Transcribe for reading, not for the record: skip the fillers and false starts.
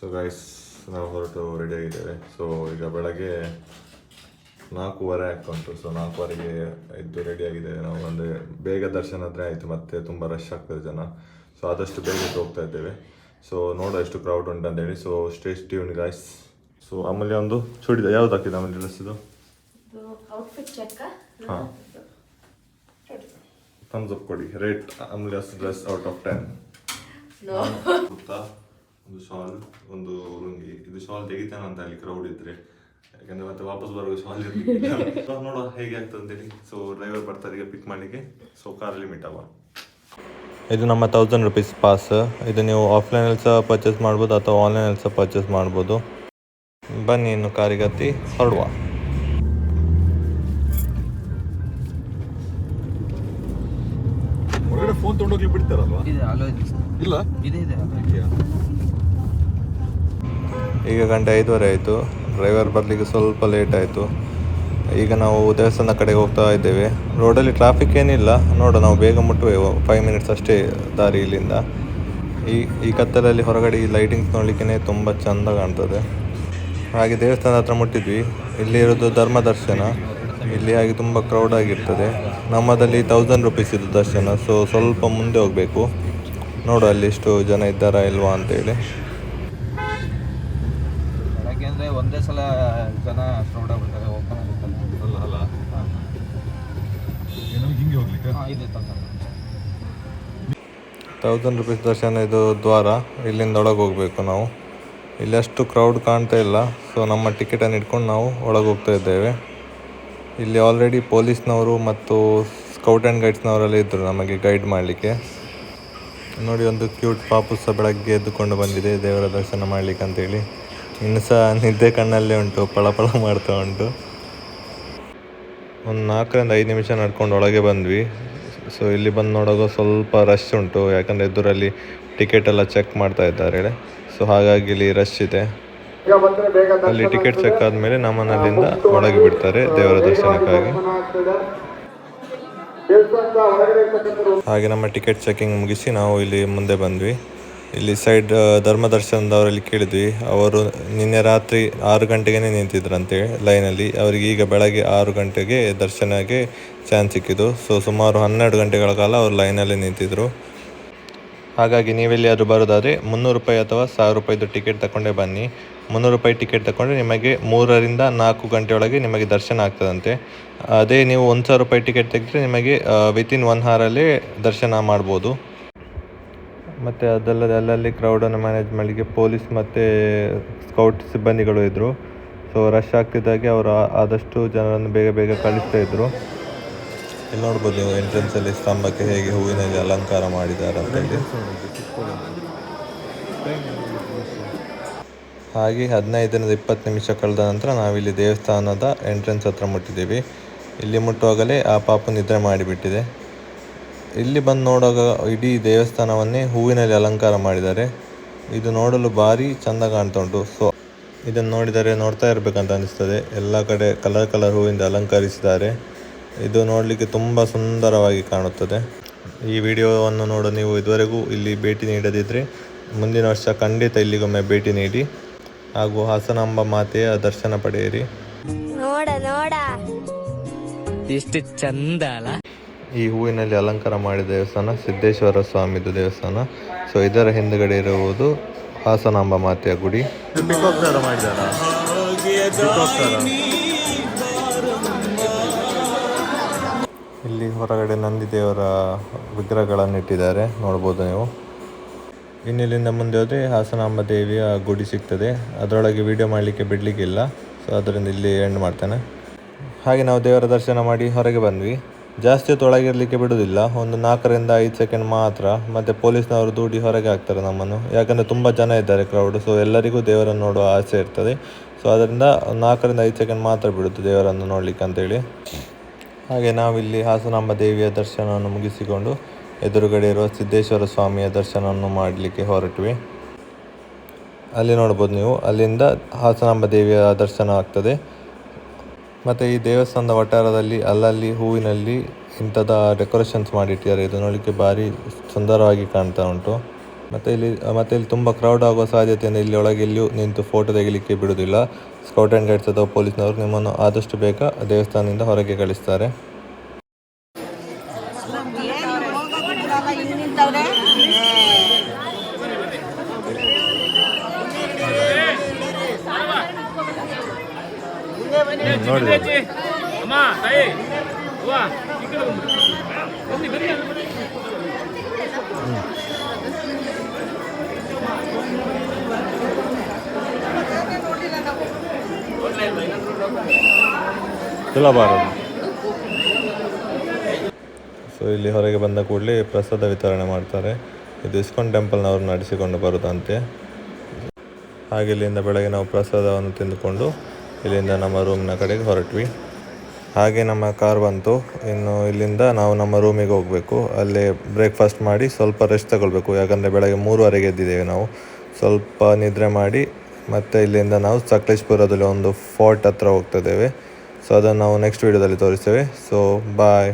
So guys, ನಾವು ಹೊರಟು ready ಆಗಿದ್ದೇವೆ. ಸೊ ಈಗ ಬೆಳಗ್ಗೆ 4:15 ಆಗ್ತುಂಟು. ಸೊ 4:15ಗೆ ಎದ್ದು ರೆಡಿ ಆಗಿದ್ದೇವೆ ನಾವು. ಅಂದರೆ ಬೇಗ ದರ್ಶನ ಆದರೆ ಆಯಿತು, ಮತ್ತೆ ತುಂಬ ರಶ್ ಆಗ್ತದೆ ಜನ. ಸೊ ಆದಷ್ಟು ಬೇಗ ಹೋಗ್ತಾ ಇದ್ದೇವೆ. ಸೊ ನೋಡೋ ಎಷ್ಟು ಕ್ರೌಡ್ ಉಂಟು ಅಂತೇಳಿ. So stay tune guys. So ಆಮೇಲೆ ಒಂದು ಚೂಡಿದ ಯಾವ್ದು ಹಾಕಿದೆ ಆಮೇಲೆ ಡ್ರೆಸ್ ಇದು? ಹಾಂ, ಥಮ್ಸ್ ಅಪ್ ಕೊಡಿ. ರೇಟ್ ಆಮೇಲೆ ಡ್ರೆಸ್ ಔಟ್ ಆಫ್ 10. ಗೊತ್ತಾ, ಒಂದು ಶಾಲ್, ಒಂದು ಲುಂಗಿ. ಇದು ಶಾಲ್ ತೆಗಿತಾನೆ ಅಂತ ಅಲ್ಲಿ ಕ್ರೌಡ್ ಇದ್ರೆ, ಯಾಕಂದ್ರೆ ಮತ್ತೆ ವಾಪಸ್ ಬರುವಾಗ ಶಾಲ್ ಇರ್ಬೇಕು. ನೋಡುವ ಹೇಗೆ ಆಗ್ತದೆ ಅಂತೇಳಿ. ಸೊ ಡ್ರೈವರ್ ಬರ್ತಾರೆ ಈಗ ಪಿಕ್ ಮಾಡಲಿಕ್ಕೆ. ಸೊ ಕಾರಲ್ಲಿ ಮೀಟ್ ಆಗುವ. ಇದು ನಮ್ಮ 1000 ರೂಪೀಸ್ ಪಾಸ್. ಇದು ನೀವು ಆಫ್ಲೈನಲ್ಲಿ ಸಹ ಪರ್ಚೇಸ್ ಮಾಡ್ಬೋದು ಅಥವಾ ಆನ್ಲೈನಲ್ಲಿ ಸಹ ಪರ್ಚೇಸ್ ಮಾಡ್ಬೋದು. ಬನ್ನಿ ಇನ್ನು ಕಾರಿಗೆ ಹತ್ತಿ ಹೊರಡುವ. ಫೋನ್ ತೊಗೊಂಡೋಗ್ಲಿ ಬಿಡ್ತಾರಲ್ವಾ? ಇಲ್ಲ, ಈಗ ಗಂಟೆ 5:15 ಆಯಿತು. ಡ್ರೈವರ್ ಬರಲಿಕ್ಕೆ ಸ್ವಲ್ಪ ಲೇಟ್ ಆಯಿತು. ಈಗ ನಾವು ದೇವಸ್ಥಾನ ಕಡೆಗೆ ಹೋಗ್ತಾ ಇದ್ದೇವೆ. ರೋಡಲ್ಲಿ ಟ್ರಾಫಿಕ್ ಏನಿಲ್ಲ. ನೋಡು, ನಾವು ಬೇಗ ಮುಟ್ಟುವೆವು. 5 ಮಿನಿಟ್ಸ್ ಅಷ್ಟೇ ದಾರಿ ಇಲ್ಲಿಂದ. ಈ ಕತ್ತಲಲ್ಲಿ ಹೊರಗಡೆ ಈ ಲೈಟಿಂಗ್ಸ್ ನೋಡಲಿಕ್ಕೆ ತುಂಬ ಚೆಂದ ಕಾಣ್ತದೆ. ಹಾಗೆ ದೇವಸ್ಥಾನ ಹತ್ರ ಮುಟ್ಟಿದ್ವಿ. ಇಲ್ಲಿ ಇರೋದು ಧರ್ಮ ದರ್ಶನ. ಇಲ್ಲಿ ಹಾಗೆ ತುಂಬ ಕ್ರೌಡ್ ಆಗಿರ್ತದೆ. ನಮ್ಮದಲ್ಲಿ 1000 ರೂಪೀಸ್ ಇದು ದರ್ಶನ. ಸೊ ಸ್ವಲ್ಪ ಮುಂದೆ ಹೋಗಬೇಕು. ನೋಡು ಅಲ್ಲಿ ಎಷ್ಟು ಜನ ಇದ್ದಾರಾ ಇಲ್ವಾ ಅಂತೇಳಿ. ಯಾಕೆಂದರೆ ಒಂದೇ ಸಲ ಜನ ಕ್ರೌಡ್ ಆಗ್ಬಿಡ್ತಾರೆ. ಓಪನ್ ಆಗುತ್ತಲ್ಲ. ಅಲ್ಲ ನಮಗೆ ಹಿಂಗೆ ಹೋಗ್ಲಿಕ್ಕೆ ಇದೆ 1000 ರೂಪೀಸ್ ದರ್ಶನ. ಇದು ದ್ವಾರ. ಇಲ್ಲಿಂದ ಒಳಗೆ ಹೋಗಬೇಕು ನಾವು. ಇಲ್ಲಿ ಅಷ್ಟು ಕ್ರೌಡ್ ಕಾಣ್ತಾ ಇಲ್ಲ. ಸೊ ನಮ್ಮ ಟಿಕೆಟನ್ನು ಇಟ್ಕೊಂಡು ನಾವು ಒಳಗೆ ಹೋಗ್ತಾ ಇದ್ದೇವೆ. ಇಲ್ಲಿ ಆಲ್ರೆಡಿ ಪೊಲೀಸ್ನವರು ಮತ್ತು ಸ್ಕೌಟ್ ಆ್ಯಂಡ್ ಗೈಡ್ಸ್ನವರೆಲ್ಲ ಇದ್ದರು ನಮಗೆ ಗೈಡ್ ಮಾಡಲಿಕ್ಕೆ. ನೋಡಿ, ಒಂದು ಕ್ಯೂಟ್ ಪಾಪು ಸಹ ಬೆಳಗ್ಗೆ ಎದ್ದುಕೊಂಡು ಬಂದಿದೆ ದೇವರ ದರ್ಶನ ಮಾಡಲಿಕ್ಕೆ ಅಂತೇಳಿ. ಇನ್ನು ಸಹ ನಿದ್ದೆ ಕಣ್ಣಲ್ಲೇ ಉಂಟು, ಪಳಪಳ ಮಾಡ್ತಾ ಉಂಟು. ಒಂದು 4ರಿಂದ 5 ನಿಮಿಷ ನಡ್ಕೊಂಡು ಒಳಗೆ ಬಂದ್ವಿ. ಸೊ ಇಲ್ಲಿ ಬಂದು ನೋಡುವಾಗ ಸ್ವಲ್ಪ ರಶ್ ಉಂಟು, ಯಾಕಂದರೆ ಎದುರಲ್ಲಿ ಟಿಕೆಟ್ ಎಲ್ಲ ಚೆಕ್ ಮಾಡ್ತಾ ಇದ್ದಾರೆ. ಸೊ ಹಾಗಾಗಿ ಇಲ್ಲಿ ರಶ್ ಇದೆ. ಅಲ್ಲಿ ಟಿಕೆಟ್ ಚೆಕ್ ಆದಮೇಲೆ ನಮ್ಮನ್ನು ಅಲ್ಲಿಂದ ಒಳಗೆ ಬಿಡ್ತಾರೆ ದೇವರ ದರ್ಶನಕ್ಕಾಗಿ. ಹಾಗೆ ನಮ್ಮ ಟಿಕೆಟ್ ಚೆಕಿಂಗ್ ಮುಗಿಸಿ ನಾವು ಇಲ್ಲಿ ಮುಂದೆ ಬಂದ್ವಿ. ಇಲ್ಲಿ ಸೈಡ್ ಧರ್ಮ ದರ್ಶನದವರಲ್ಲಿ ಕೇಳಿದ್ವಿ. ಅವರು ನಿನ್ನೆ ರಾತ್ರಿ 6 ಗಂಟೆಗೆ ನಿಂತಿದ್ರಂತೆ ಲೈನಲ್ಲಿ. ಅವರಿಗೆ ಈಗ ಬೆಳಗ್ಗೆ 6 ಗಂಟೆಗೆ ದರ್ಶನಕ್ಕೆ ಚಾನ್ಸ್ ಸಿಕ್ಕಿದ್ದು. ಸೊ ಸುಮಾರು 12 ಗಂಟೆಗಳ ಕಾಲ ಅವರು ಲೈನಲ್ಲಿ ನಿಂತಿದ್ದರು. ಹಾಗಾಗಿ ನೀವೆಲ್ಲಿಯಾದರೂ ಬರೋದಾದರೆ 300 ರೂಪಾಯಿ ಅಥವಾ 1000 ರೂಪಾಯಿದು ಟಿಕೆಟ್ ತಗೊಂಡೇ ಬನ್ನಿ. 300 ರೂಪಾಯಿ ಟಿಕೆಟ್ ತಗೊಂಡ್ರೆ ನಿಮಗೆ 3ರಿಂದ 4 ಗಂಟೆಯೊಳಗೆ ನಿಮಗೆ ದರ್ಶನ ಆಗ್ತದಂತೆ. ಅದೇ ನೀವು 1000 ರೂಪಾಯಿ ಟಿಕೆಟ್ ತೆಗೆದ್ರೆ ನಿಮಗೆ ವಿತಿನ್ 1 ಅವರಲ್ಲೇ ದರ್ಶನ ಮಾಡ್ಬೋದು. ಮತ್ತು ಅದಲ್ಲದೆ ಅಲ್ಲಲ್ಲಿ ಕ್ರೌಡನ್ನು ಮ್ಯಾನೇಜ್ ಮಾಡಲಿಕ್ಕೆ ಪೊಲೀಸ್ ಮತ್ತು ಸ್ಕೌಟ್ ಸಿಬ್ಬಂದಿಗಳು ಇದ್ದರು. ಸೊ ರಶ್ ಆಗ್ತಿದ್ದಾಗೆ ಅವರು ಆದಷ್ಟು ಜನರನ್ನು ಬೇಗ ಬೇಗ ಕಳಿಸ್ತಾ ಇದ್ದರು. ಇಲ್ಲಿ ನೋಡ್ಬೋದು ನೀವು ಎಂಟ್ರೆನ್ಸಲ್ಲಿ ಸ್ತಂಭಕ್ಕೆ ಹೇಗೆ ಹೂವಿನಲ್ಲಿ ಅಲಂಕಾರ ಮಾಡಿದ್ದಾರೆ ಅಂತೇಳಿ. ಹಾಗೆ 15ರಿಂದ 20 ನಿಮಿಷ ಕಳೆದ ನಂತರ ನಾವಿಲ್ಲಿ ದೇವಸ್ಥಾನದ ಎಂಟ್ರೆನ್ಸ್ ಹತ್ರ ಮುಟ್ಟಿದ್ದೀವಿ. ಇಲ್ಲಿ ಮುಟ್ಟುವಾಗಲೇ ಆ ಪಾಪು ನಿದ್ರೆ ಮಾಡಿಬಿಟ್ಟಿದೆ. ಇಲ್ಲಿ ಬಂದು ನೋಡುವಾಗ ಇಡೀ ದೇವಸ್ಥಾನವನ್ನೇ ಹೂವಿನಲ್ಲಿ ಅಲಂಕಾರ ಮಾಡಿದ್ದಾರೆ. ಇದು ನೋಡಲು ಭಾರಿ ಚೆಂದ ಕಾಣ್ತಾ ಉಂಟು. ಸೊ ಇದನ್ನು ನೋಡಿದರೆ ನೋಡ್ತಾ ಇರಬೇಕಂತ ಅನಿಸ್ತದೆ. ಎಲ್ಲ ಕಡೆ ಕಲರ್ ಹೂವಿಂದ ಅಲಂಕರಿಸಿದ್ದಾರೆ. ಇದು ನೋಡಲಿಕ್ಕೆ ತುಂಬ ಸುಂದರವಾಗಿ ಕಾಣುತ್ತದೆ. ಈ ವಿಡಿಯೋವನ್ನು ನೋಡು ನೀವು ಇದುವರೆಗೂ ಇಲ್ಲಿ ಭೇಟಿ ನೀಡದಿದ್ದರೆ ಮುಂದಿನ ವರ್ಷ ಖಂಡಿತ ಇಲ್ಲಿಗೊಮ್ಮೆ ಭೇಟಿ ನೀಡಿ ಹಾಗೂ ಹಾಸನಾಂಬ ಮಾತೆಯ ದರ್ಶನ ಪಡೆಯಿರಿ. ನೋಡ ಎಷ್ಟು ಚಂದ ಅಲ್ಲ. ಈ ಹೂವಿನಲ್ಲಿ ಅಲಂಕಾರ ಮಾಡಿದ ದೇವಸ್ಥಾನ ಸಿದ್ದೇಶ್ವರ ಸ್ವಾಮಿದು ದೇವಸ್ಥಾನ. ಸೊ ಇದರ ಹಿಂದುಗಡೆ ಇರುವುದು ಹಾಸನಾಂಬ ಮಾತೆಯ ಗುಡಿ. ಇಲ್ಲಿ ಹೊರಗಡೆ ನಂದಿ ದೇವರ ವಿಗ್ರಹಗಳನ್ನು ಇಟ್ಟಿದ್ದಾರೆ, ನೋಡ್ಬೋದು ನೀವು. ಇನ್ನಿಲ್ಲಿಂದ ಮುಂದೆ ಹೋದರೆ ಹಾಸನಾಂಬ ದೇವಿಯ ಗುಡಿ ಸಿಗ್ತದೆ. ಅದರೊಳಗೆ ವಿಡಿಯೋ ಮಾಡಲಿಕ್ಕೆ ಬಿಡಲಿಕ್ಕಿಲ್ಲ. ಸೊ ಅದರಿಂದ ಇಲ್ಲಿ ಎಂಡ್ ಮಾಡ್ತೇನೆ. ಹಾಗೆ ನಾವು ದೇವರ ದರ್ಶನ ಮಾಡಿ ಹೊರಗೆ ಬಂದ್ವಿ. ಜಾಸ್ತಿ ಹೊತ್ತು ಒಳಗಿರಲಿಕ್ಕೆ ಬಿಡೋದಿಲ್ಲ, ಒಂದು 4ರಿಂದ 5 ಸೆಕೆಂಡ್ ಮಾತ್ರ. ಮತ್ತು ಪೊಲೀಸ್ನವರು ದೂಡಿ ಹೊರಗೆ ಹಾಕ್ತಾರೆ ನಮ್ಮನ್ನು, ಯಾಕಂದರೆ ತುಂಬ ಜನ ಇದ್ದಾರೆ ಕ್ರೌಡ್. ಸೊ ಎಲ್ಲರಿಗೂ ದೇವರನ್ನು ನೋಡುವ ಆಸೆ ಇರ್ತದೆ. ಸೊ ಅದರಿಂದ 4ರಿಂದ 5 ಸೆಕೆಂಡ್ ಮಾತ್ರ ಬಿಡುತ್ತೆ ದೇವರನ್ನು ನೋಡಲಿಕ್ಕೆ ಅಂತೇಳಿ. ಹಾಗೆ ನಾವಿಲ್ಲಿ ಹಾಸನಾಂಬ ದೇವಿಯ ದರ್ಶನವನ್ನು ಮುಗಿಸಿಕೊಂಡು ಎದುರುಗಡೆ ಇರುವ ಸಿದ್ದೇಶ್ವರ ಸ್ವಾಮಿಯ ದರ್ಶನವನ್ನು ಮಾಡಲಿಕ್ಕೆ ಹೊರಟ್ವಿ. ಅಲ್ಲಿ ನೋಡ್ಬೋದು ನೀವು, ಅಲ್ಲಿಂದ ಹಾಸನಾಂಬ ದೇವಿಯ ದರ್ಶನ ಆಗ್ತದೆ. ಮತ್ತು ಈ ದೇವಸ್ಥಾನದ ವಠಾರದಲ್ಲಿ ಅಲ್ಲಲ್ಲಿ ಹೂವಿನಲ್ಲಿ ಇಂಥದ ಡೆಕೋರೇಷನ್ಸ್ ಮಾಡಿಟ್ಟಿದ್ದಾರೆ. ಇದು ನೋಡಲಿಕ್ಕೆ ಭಾರಿ ಸುಂದರವಾಗಿ ಕಾಣ್ತಾ ಉಂಟು. ಮತ್ತು ಇಲ್ಲಿ ತುಂಬ ಕ್ರೌಡ್ ಆಗುವ ಸಾಧ್ಯತೆಯಿಂದ ಇಲ್ಲಿ ಒಳಗೆ ಎಲ್ಲಿಯೂ ನಿಂತು ಫೋಟೋ ತೆಗಿಲಿಕ್ಕೆ ಬಿಡುವುದಿಲ್ಲ. ಸ್ಕೌಟ್ ಆ್ಯಂಡ್ ಗೈಡ್ಸ್ ಅಥವಾ ಪೊಲೀಸ್ನವರು ನಿಮ್ಮನ್ನು ಆದಷ್ಟು ಬೇಗ ದೇವಸ್ಥಾನದಿಂದ ಹೊರಗೆ ಕಳಿಸ್ತಾರೆ. ನೋಡಿ ತುಲಾಬಾರದು. ಸೊ ಇಲ್ಲಿ ಹೊರಗೆ ಬಂದ ಕೂಡಲೇ ಪ್ರಸಾದ ವಿತರಣೆ ಮಾಡ್ತಾರೆ. ಇದು ಇಸ್ಕಾನ್ ಟೆಂಪಲ್ನವರು ನಡೆಸಿಕೊಂಡು ಬರೋದಂತೆ. ಹಾಗೆ ಇಲ್ಲಿಂದ ಬೆಳಗ್ಗೆ ನಾವು ಪ್ರಸಾದವನ್ನು ತಿಂದುಕೊಂಡು ಇಲ್ಲಿಂದ ನಮ್ಮ ರೂಮಿನ ಕಡೆಗೆ ಹೊರಟ್ವಿ. ಹಾಗೆ ನಮ್ಮ ಕಾರ್ ಬಂತು. ಇನ್ನು ಇಲ್ಲಿಂದ ನಾವು ನಮ್ಮ ರೂಮಿಗೆ ಹೋಗಬೇಕು. ಅಲ್ಲೇ ಬ್ರೇಕ್ಫಾಸ್ಟ್ ಮಾಡಿ ಸ್ವಲ್ಪ ರೆಸ್ಟ್ ತಗೊಳ್ಬೇಕು. ಯಾಕಂದರೆ ಬೆಳಗ್ಗೆ 3:30ಗೆ ಎದ್ದಿದ್ದೇವೆ ನಾವು. ಸ್ವಲ್ಪ ನಿದ್ರೆ ಮಾಡಿ ಮತ್ತು ಇಲ್ಲಿಂದ ನಾವು ಸಕಲೇಶ್ಪುರದಲ್ಲಿ ಒಂದು ಫೋರ್ಟ್ ಹತ್ರ ಹೋಗ್ತಿದ್ದೇವೆ. ಸೊ ಅದನ್ನು ನಾವು ನೆಕ್ಸ್ಟ್ ವೀಡಿಯೋದಲ್ಲಿ ತೋರಿಸ್ತೇವೆ. So bye.